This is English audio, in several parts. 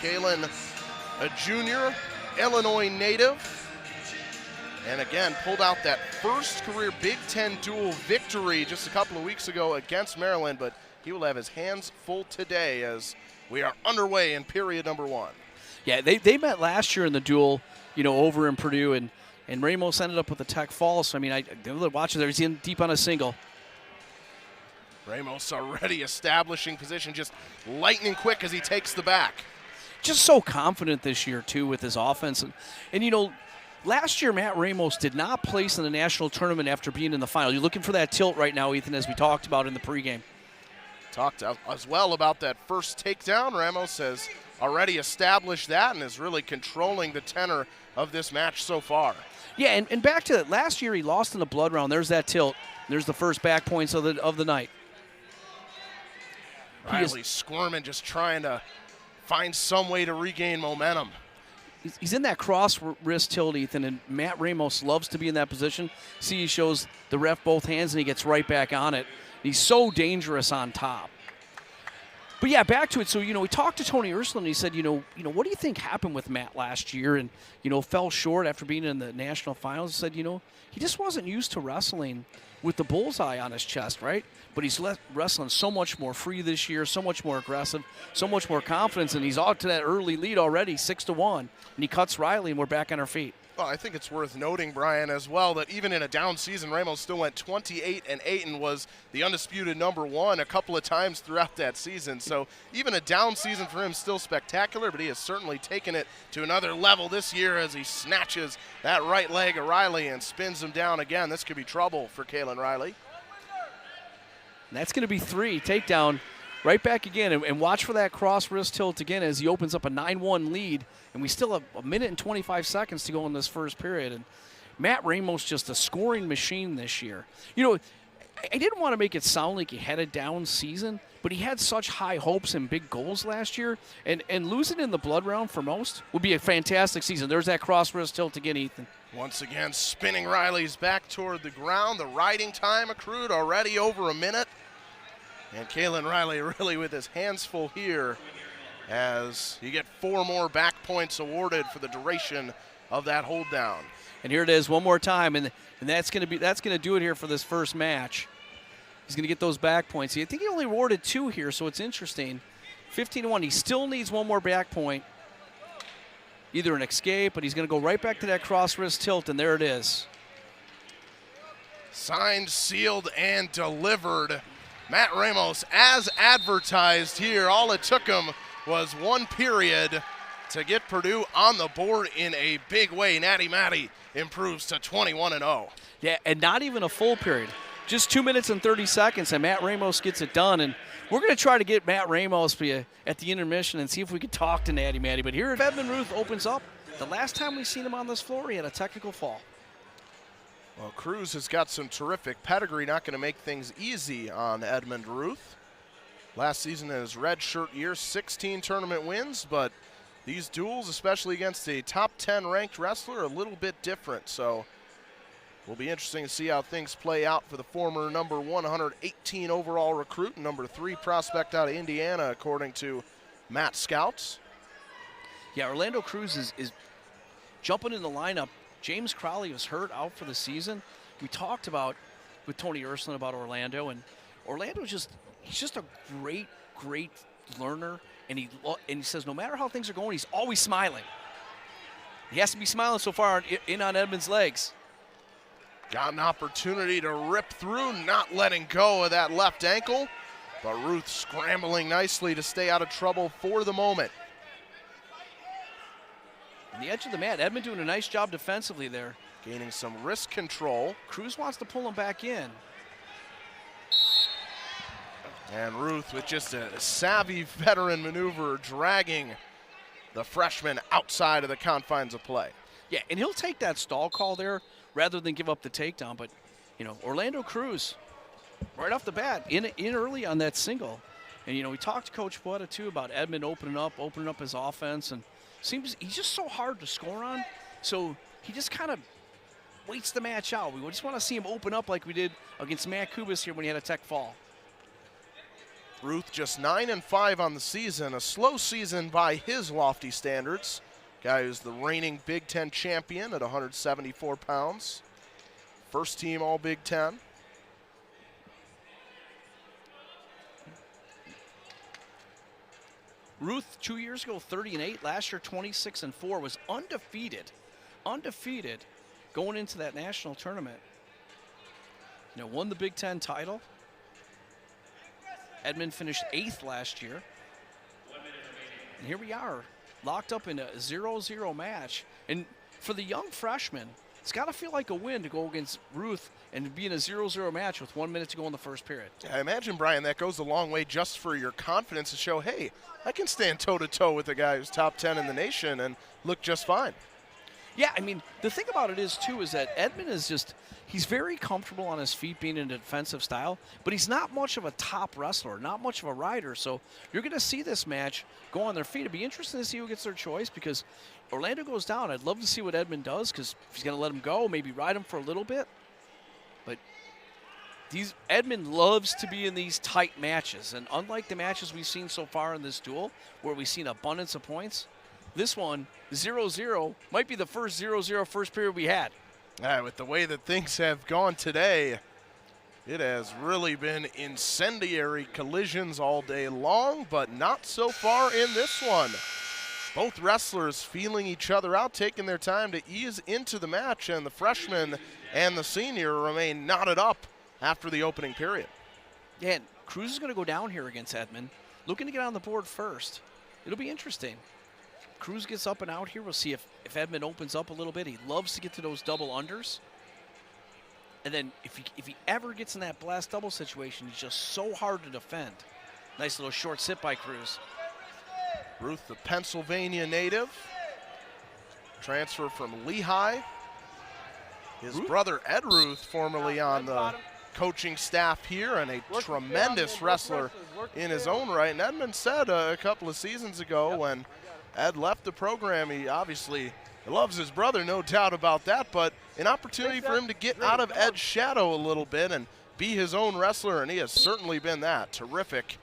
Caelan, a junior, Illinois native. And again, pulled out that first career Big Ten dual victory just a couple of weeks ago against Maryland, but he will have his hands full today as we are underway in period number 1. Yeah, they met last year in the duel, over in Purdue, and Ramos ended up with a tech fall. So, I mean, watch there. He's in deep on a single. Ramos already establishing position, just lightning quick as he takes the back. Just so confident this year, too, with his offense. And last year Matt Ramos did not place in the national tournament after being in the final. You're looking for that tilt right now, Ethan, as we talked about in the pregame. Talked as well about that first takedown. Ramos has already established that and is really controlling the tenor of this match so far. Yeah, and back to that. Last year he lost in the blood round. There's that tilt. There's the first back points of the night. Riley squirming, just trying to find some way to regain momentum. He's in that cross wrist tilt, Ethan, and Matt Ramos loves to be in that position. See, he shows the ref both hands, and he gets right back on it. He's so dangerous on top. But, yeah, back to it. So, we talked to Tony Ursula, and he said, what do you think happened with Matt last year? And, fell short after being in the national finals. He said, he just wasn't used to wrestling with the bullseye on his chest, right? But he's wrestling so much more free this year, so much more aggressive, so much more confidence, and he's out to that early lead already, 6-1, and he cuts Riley, and we're back on our feet. Well, I think it's worth noting, Brian, as well, that even in a down season, Ramos still went 28-8 and was the undisputed number 1 a couple of times throughout that season. So even a down season for him still spectacular, but he has certainly taken it to another level this year as he snatches that right leg of Riley and spins him down again. This could be trouble for Caelan Riley. And that's going to be 3. Takedown right back again. And watch for that cross wrist tilt again as he opens up a 9-1 lead. And we still have a minute and 25 seconds to go in this first period. And Matt Ramos just a scoring machine this year. I didn't want to make it sound like he had a down season, but he had such high hopes and big goals last year. And losing in the blood round for most would be a fantastic season. There's that cross wrist tilt again, Ethan. Once again, spinning Riley's back toward the ground. The riding time accrued already over a minute. And Caelan Riley really with his hands full here as you get 4 more back points awarded for the duration of that hold down. And here it is one more time, and that's going to do it here for this first match. He's going to get those back points. I think he only awarded 2 here, so it's interesting. 15-1. He still needs one more back point, either an escape, but he's going to go right back to that cross wrist tilt, and there it is. Signed, sealed, and delivered. Matt Ramos, as advertised here, all it took him was 1 period to get Purdue on the board in a big way. Natty Matty improves to 21-0. Yeah, and not even a full period. Just 2 minutes and 30 seconds, and Matt Ramos gets it done. And we're going to try to get Matt Ramos at the intermission and see if we can talk to Natty Matty. But here Edmond Ruth opens up. The last time we seen him on this floor, he had a technical fall. Well, Cruz has got some terrific pedigree, not going to make things easy on Edmond Ruth. Last season in his red shirt year, 16 tournament wins, but these duels, especially against a top 10 ranked wrestler, are a little bit different. So will be interesting to see how things play out for the former number 118 overall recruit and number 3 prospect out of Indiana, according to Matt Scouts. Yeah, Orlando Cruz is jumping in the lineup. James Crowley was hurt out for the season. We talked about with Tony Ursula about Orlando, and Orlando's he's just a great learner, and he says no matter how things are going, he's always smiling. He has to be smiling so far in on Edmond's legs. Got an opportunity to rip through, not letting go of that left ankle, but Ruth scrambling nicely to stay out of trouble for the moment. On the edge of the mat, Edmond doing a nice job defensively there. Gaining some wrist control. Cruz wants to pull him back in. And Ruth with just a savvy veteran maneuver, dragging the freshman outside of the confines of play. Yeah, and he'll take that stall call there rather than give up the takedown. But, Orlando Cruz, right off the bat, in early on that single. And, we talked to Coach Puetta, too, about Edmond opening up his offense. And seems he's just so hard to score on. So he just kind of waits the match out. We just want to see him open up like we did against Matt Kubas here when he had a tech fall. Ruth just 9-5 on the season, a slow season by his lofty standards. Guy who's the reigning Big Ten champion at 174 pounds. First team All Big Ten. Ruth 2 years ago 30-8, last year 26-4, was undefeated going into that national tournament. Won the Big Ten title. Edmond finished 8th last year. And here we are, locked up in a 0-0 match. And for the young freshman, it's got to feel like a win to go against Ruth and be in a 0-0 match with 1 minute to go in the first period. I imagine, Brian, that goes a long way just for your confidence to show, hey, I can stand toe-to-toe with a guy who's top 10 in the nation and look just fine. Yeah, I mean, the thing about it is, too, is that Edmond is just, he's very comfortable on his feet being in a defensive style, but he's not much of a top wrestler, not much of a rider. So you're going to see this match go on their feet. It'll be interesting to see who gets their choice because Orlando goes down. I'd love to see what Edmond does because if he's going to let him go, maybe ride him for a little bit. But Edmond loves to be in these tight matches. And unlike the matches we've seen so far in this duel, where we've seen abundance of points, this one, 0-0, might be the first 0-0 first period we had. With the way that things have gone today, it has really been incendiary collisions all day long, but not so far in this one. Both wrestlers feeling each other out, taking their time to ease into the match, and the freshman and the senior remain knotted up after the opening period. Yeah, and Cruz is going to go down here against Edmond, looking to get on the board first. It'll be interesting. Cruz gets up and out here. We'll see if Edmond opens up a little bit. He loves to get to those double unders. And then if he ever gets in that blast double situation, he's just so hard to defend. Nice little short sit by Cruz. Ruth, the Pennsylvania native, transfer from Lehigh. His brother, Ed Ruth, formerly on the coaching staff here and a tremendous wrestler in his own right. And Edmond said a couple of seasons ago when Ed left the program, he obviously loves his brother, no doubt about that, but an opportunity for him to get out of Ed's shadow a little bit and be his own wrestler, and he has certainly been that. Terrific.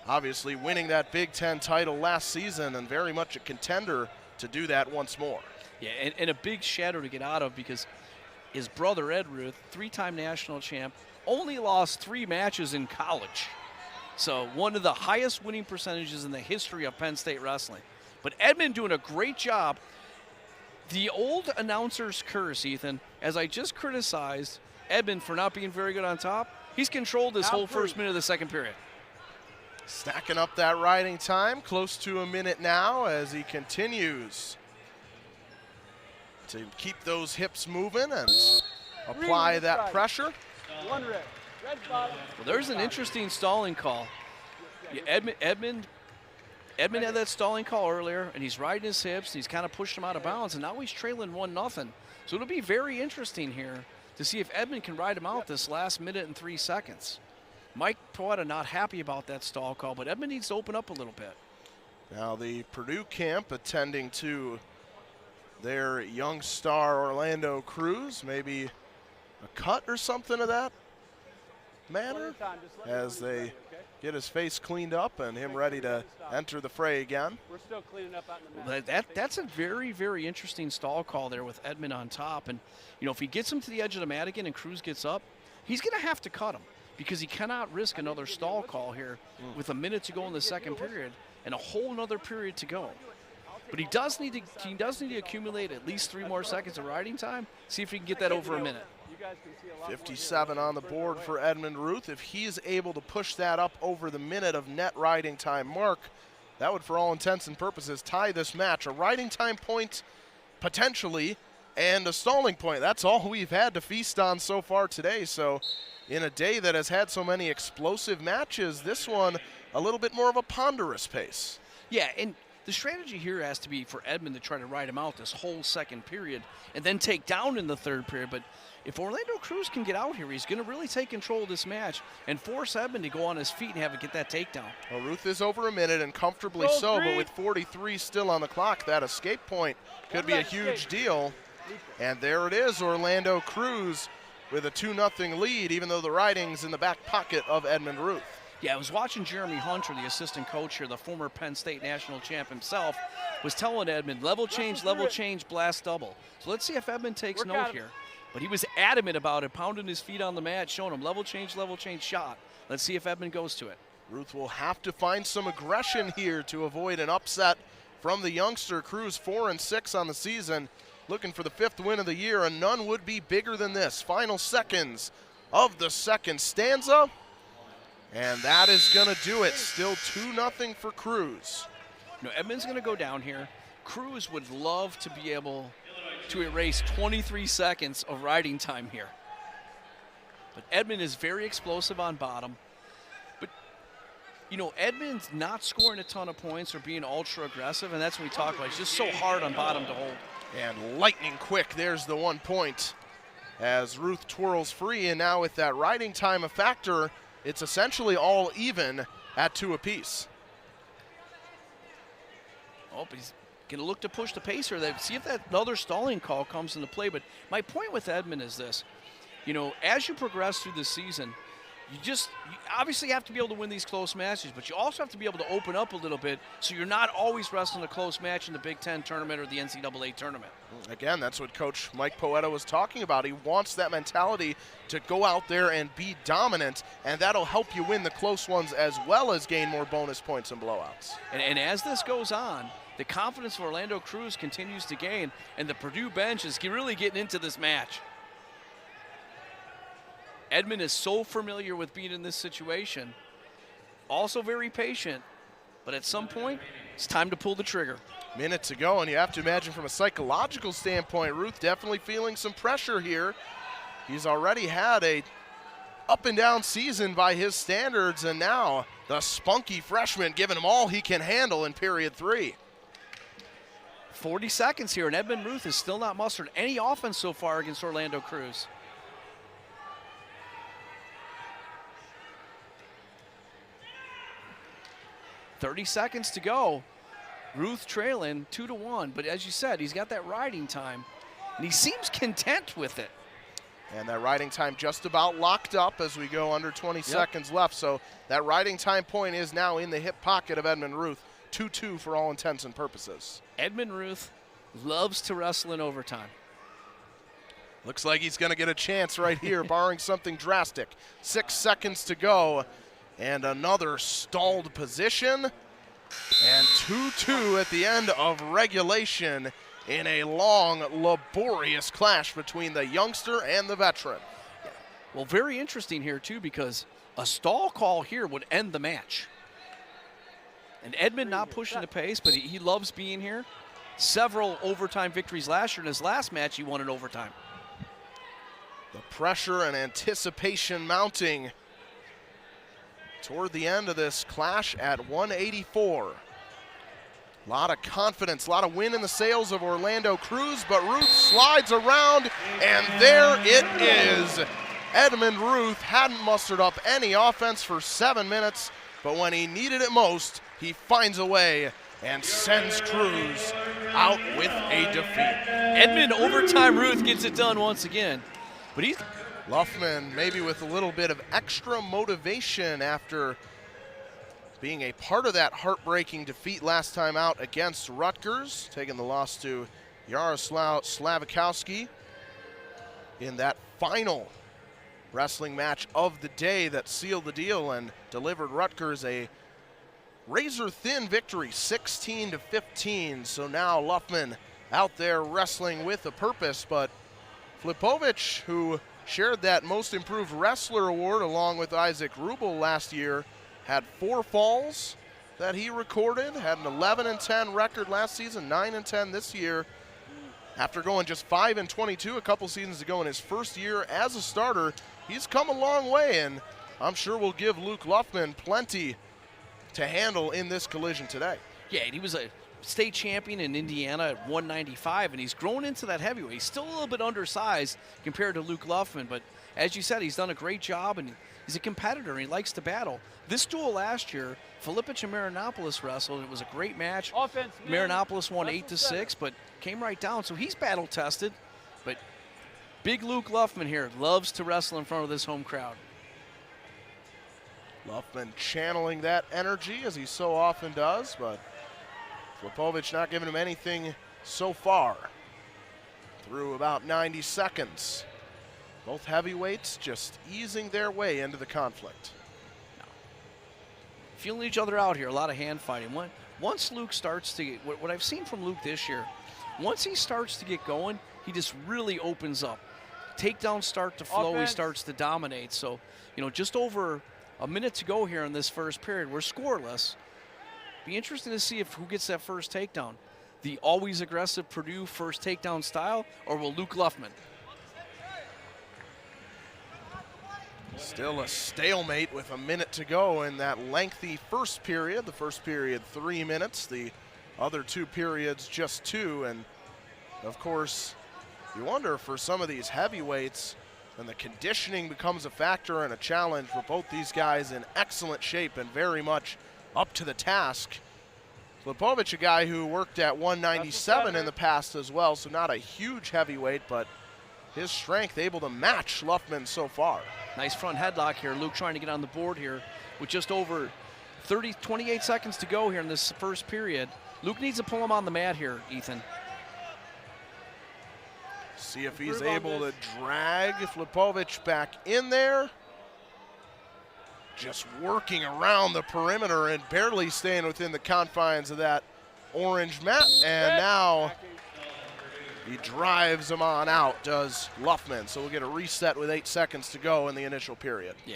Obviously winning that Big Ten title last season and very much a contender to do that once more. Yeah, and a big shadow to get out of because his brother, Ed Ruth, 3-time national champ, only lost 3 matches in college. So one of the highest winning percentages in the history of Penn State wrestling. But Edmond doing a great job. The old announcer's curse, Ethan, as I just criticized Edmond for not being very good on top, he's controlled this whole first minute of the second period. Stacking up that riding time, close to a minute now as he continues to keep those hips moving and apply that pressure. Well, there's an interesting stalling call. Yeah, Edmond had that stalling call earlier, and he's riding his hips, and he's kind of pushed him out of bounds, and now he's trailing 1-0. So it'll be very interesting here to see if Edmond can ride him out this last minute and 3 seconds. Mike Poeta not happy about that stall call, but Edmond needs to open up a little bit. Now the Purdue camp attending to their young star Orlando Cruz, maybe a cut or something of that manner as they get his face cleaned up and him ready to enter the fray again. We're still cleaning up out in the mat. That's a very, very interesting stall call there with Edmond on top. And, if he gets him to the edge of the mat again and Cruz gets up, he's going to have to cut him because he cannot risk another stall call here with a minute to go in the second period and a whole nother period to go. But he does need to accumulate at least 3 more seconds of riding time, see if he can get that over a minute. 57 on the board for Edmond Ruth. If he's able to push that up over the minute of net riding time mark, that would, for all intents and purposes, tie this match. A riding time point, potentially, and a stalling point. That's all we've had to feast on so far today. So in a day that has had so many explosive matches, this one a little bit more of a ponderous pace. Yeah, and the strategy here has to be for Edmond to try to ride him out this whole second period and then take down in the third period. But if Orlando Cruz can get out here, he's going to really take control of this match and force Edmond to go on his feet and have it get that takedown. Well, Ruth is over a minute and comfortably so, but with 43 still on the clock, that escape point could be a huge deal. And there it is, Orlando Cruz with a 2-0 lead, even though the riding's in the back pocket of Edmond Ruth. Yeah, I was watching Jeremy Hunter, the assistant coach here, the former Penn State national champ himself, was telling Edmond, level change, blast double. So let's see if Edmond takes note here. But he was adamant about it, pounding his feet on the mat, showing him level change, shot. Let's see if Edmond goes to it. Ruth will have to find some aggression here to avoid an upset from the youngster. Cruz 4-6 on the season, looking for the 5th win of the year, and none would be bigger than this. Final seconds of the second stanza. And that is going to do it. Still 2-0 for Cruz. No, Edmond's going to go down here. Cruz would love to be able to erase 23 seconds of riding time here. But Edmond is very explosive on bottom. But, you know, Edmond's not scoring a ton of points or being ultra aggressive, and that's what we talk about. He's just so hard on bottom to hold. And lightning quick, there's the 1 point as Ruth twirls free. And now with that riding time a factor, it's essentially all even at 2 apiece. Oh, but he's going to look to push the pace here. See if that other stalling call comes into play. But my point with Edmond is this. You know, as you progress through the season, you obviously have to be able to win these close matches, but you also have to be able to open up a little bit so you're not always wrestling a close match in the Big Ten tournament or the NCAA tournament. Again, that's what Coach Mike Poeta was talking about. He wants that mentality to go out there and be dominant, and that'll help you win the close ones as well as gain more bonus points and blowouts. And as this goes on, the confidence of Orlando Cruz continues to gain, and the Purdue bench is really getting into this match. Edmond is so familiar with being in this situation, also very patient, but at some point, it's time to pull the trigger. Minutes to go, and you have to imagine from a psychological standpoint, Ruth definitely feeling some pressure here. He's already had a up and down season by his standards, and now the spunky freshman giving him all he can handle in period 3. 40 seconds here, and Edmond Ruth has still not mustered any offense so far against Orlando Cruz. .30 seconds to go. Ruth trailing 2-1, but as you said, he's got that riding time, and he seems content with it. And that riding time just about locked up as we go under 20 seconds left. So that riding time point is now in the hip pocket of Edmond Ruth. 2-2 for all intents and purposes. Edmond Ruth loves to wrestle in overtime. Looks like he's going to get a chance right here, barring something drastic. 6 seconds to go, and another stalled position. And 2-2 at the end of regulation in a long, laborious clash between the youngster and the veteran. Well, very interesting here, too, because a stall call here would end the match. And Edmond not pushing the pace, but he loves being here. Several overtime victories last year. In his last match, he won in overtime. The pressure and anticipation mounting toward the end of this clash at 184. A lot of confidence, a lot of wind in the sails of Orlando Cruz, but Ruth slides around, and there it is. Edmond Ruth hadn't mustered up any offense for 7 minutes, but when he needed it most, he finds a way and sends Cruz out with a defeat. Edmond overtime Ruth gets it done once again. But he's Luffman maybe with a little bit of extra motivation after being a part of that heartbreaking defeat last time out against Rutgers, taking the loss to Yaroslav Slavikowski in that final wrestling match of the day that sealed the deal and delivered Rutgers a razor-thin victory, 16-15. So now Luffman out there wrestling with a purpose, but Filipovich, who shared that Most Improved Wrestler award along with Isaac Rubel last year, had 4 falls that he recorded, had an 11-10 record last season, 9-10 this year. After going just 5-22 a couple seasons ago in his first year as a starter, he's come a long way, and I'm sure will give Luke Luffman plenty to handle in this collision today. Yeah, and he was a state champion in Indiana at 195, and he's grown into that heavyweight. He's still a little bit undersized compared to Luke Luffman, but as you said, he's done a great job, and he's a competitor, and he likes to battle. This duel last year, Filipovich and Marinopoulos wrestled. It was a great match. Offense, Marinopoulos won 8-6, but came right down, so he's battle-tested. But big Luke Luffman here loves to wrestle in front of this home crowd. Luffman channeling that energy as he so often does, but Filipovich not giving him anything so far through about 90 seconds. Both heavyweights just easing their way into the conflict. Feeling each other out here, a lot of hand fighting. Once Luke starts to get, what I've seen from Luke this year, once he starts to get going, he just really opens up. Takedowns start to flow, he starts to dominate. So, just over a minute to go here in this first period. We're scoreless. Be interesting to see who gets that first takedown. The always aggressive Purdue first takedown style, or will Luke Luffman? Still a stalemate with a minute to go in that lengthy first period. The first period 3 minutes, the other 2 periods just 2. And of course, you wonder for some of these heavyweights, and the conditioning becomes a factor and a challenge for both these guys in excellent shape and very much up to the task. Filipovich, a guy who worked at 197 in the past as well, so not a huge heavyweight, but his strength able to match Luffman so far. Nice front headlock here. Luke trying to get on the board here with just over 28 seconds to go here in this first period. Luke needs to pull him on the mat here, Ethan. See if he's able to drag Filipovich back in there. Just working around the perimeter and barely staying within the confines of that orange mat. And now he drives him on out, does Luffman. So we'll get a reset with 8 seconds to go in the initial period. Yeah.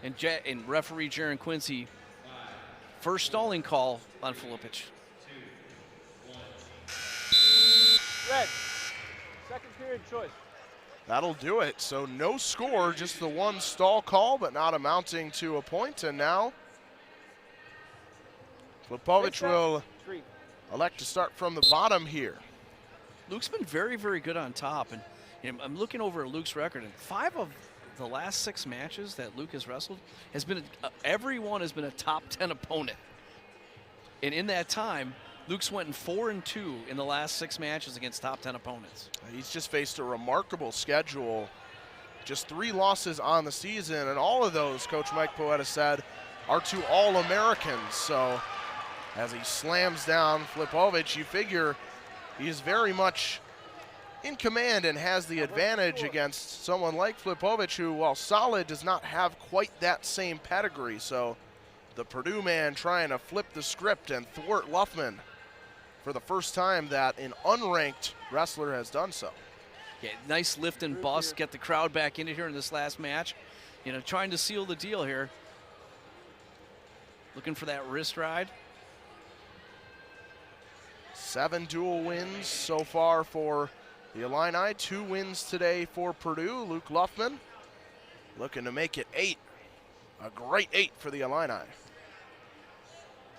And referee Jaron Quincy, first stalling call on Filipovich. Red. Second period choice. That'll do it. So no score, just the one stall call, but not amounting to a point. And now Filipovich will elect to start from the bottom here. Luke's been very, very good on top. And I'm looking over at Luke's record, and 5 of the last 6 matches that Luke has wrestled has been, every one has been a top 10 opponent. And in that time, Luke's went in 4-2 in the last 6 matches against top 10 opponents. He's just faced a remarkable schedule. Just 3 losses on the season, and all of those, Coach Mike Poeta said, are to All-Americans. So as he slams down Filipovich, you figure he's very much in command and has the advantage against someone like Filipovich, who, while solid, does not have quite that same pedigree. So the Purdue man trying to flip the script and thwart Luffman for the first time that an unranked wrestler has done so. Yeah, nice lift and bust, get the crowd back into here in this last match. Trying to seal the deal here. Looking for that wrist ride. 7 dual wins so far for the Illini. 2 wins today for Purdue. Luke Luffman looking to make it 8. A great 8 for the Illini.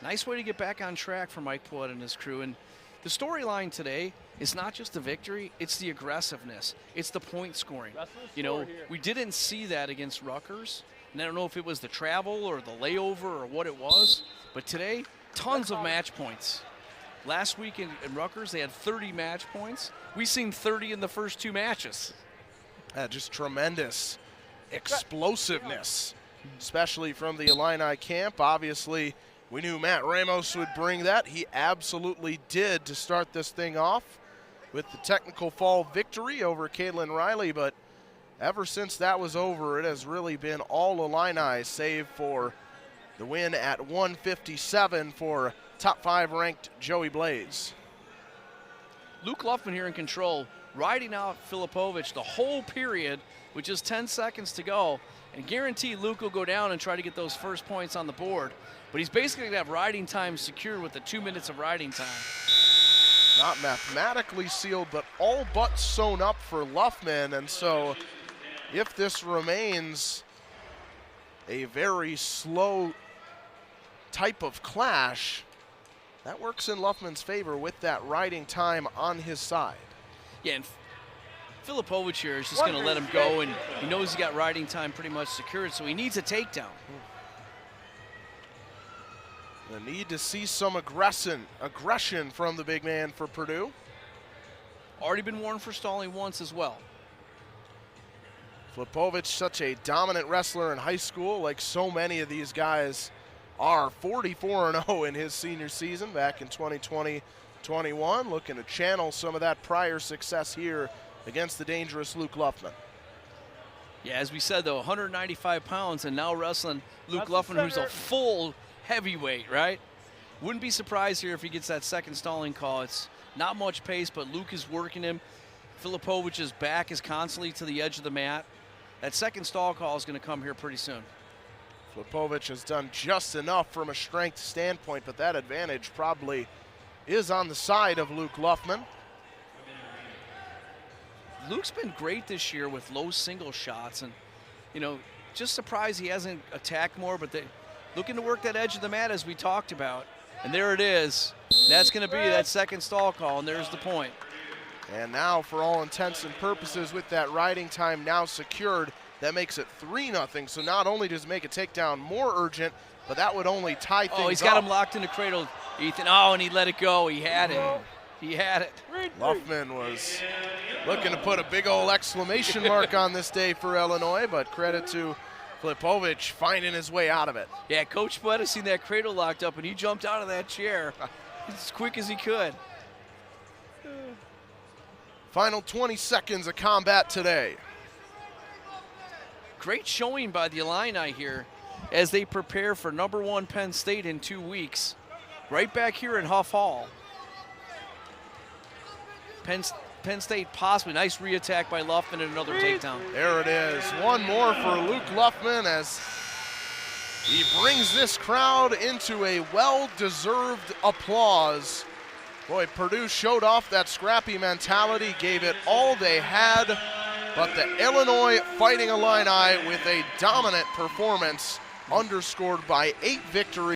Nice way to get back on track for Mike Poet and his crew. And the storyline today is not just the victory, it's the aggressiveness. It's the point scoring. We didn't see that against Rutgers. And I don't know if it was the travel or the layover or what it was. But today, tons of match points. Last week in Rutgers, they had 30 match points. We've seen 30 in the first 2 matches. Just tremendous explosiveness, especially from the Illini camp. Obviously, we knew Matt Ramos would bring that. He absolutely did to start this thing off with the technical fall victory over Caelan Riley. But ever since that was over, it has really been all Illini, save for the win at 157 for top 5 ranked Joey Blaze. Luke Luffman here in control, riding out Filipovich the whole period with just 10 seconds to go. And guarantee Luke will go down and try to get those first points on the board. But he's basically going to have riding time secured with the 2 minutes of riding time. Not mathematically sealed, but all but sewn up for Luffman. And so if this remains a very slow type of clash, that works in Luffman's favor with that riding time on his side. Yeah, and Filipovich here is just going to let him go, and he knows he's got riding time pretty much secured, so he needs a takedown. The need to see some aggression from the big man for Purdue. Already been warned for stalling once as well. Filipovich, such a dominant wrestler in high school, like so many of these guys are. 44-0 in his senior season back in 2020-21, looking to channel some of that prior success here against the dangerous Luke Luffman. Yeah, as we said, though, 195 pounds and now wrestling Luke Luffman, who's a full heavyweight, right? Wouldn't be surprised here if he gets that second stalling call. It's not much pace, but Luke is working him. Filipovich's back is constantly to the edge of the mat. That second stall call is going to come here pretty soon. Filipovich has done just enough from a strength standpoint, but that advantage probably is on the side of Luke Luffman. Luke's been great this year with low single shots, and, you know, just surprised he hasn't attacked more, but looking to work that edge of the mat as we talked about. And there it is. That's going to be that second stall call, and there's the point. And now, for all intents and purposes, with that riding time now secured, that makes it 3-0. So not only does it make a takedown more urgent, but that would only tie things up. Oh, he's got him locked in the cradle, Ethan. Oh, and he let it go. He had it. He had it. Luffman was looking to put a big old exclamation mark on this day for Illinois, but credit to Filipovich finding his way out of it. Yeah, Coach Spud seen that cradle locked up, and he jumped out of that chair as quick as he could. Final 20 seconds of combat today. Great showing by the Illini here as they prepare for #1 Penn State in 2 weeks. Right back here in Huff Hall. Penn State possibly. Nice re-attack by Luffman and another takedown. There it is. One more for Luke Luffman as he brings this crowd into a well-deserved applause. Boy, Purdue showed off that scrappy mentality, gave it all they had, but the Illinois Fighting Illini with a dominant performance underscored by 8 victories.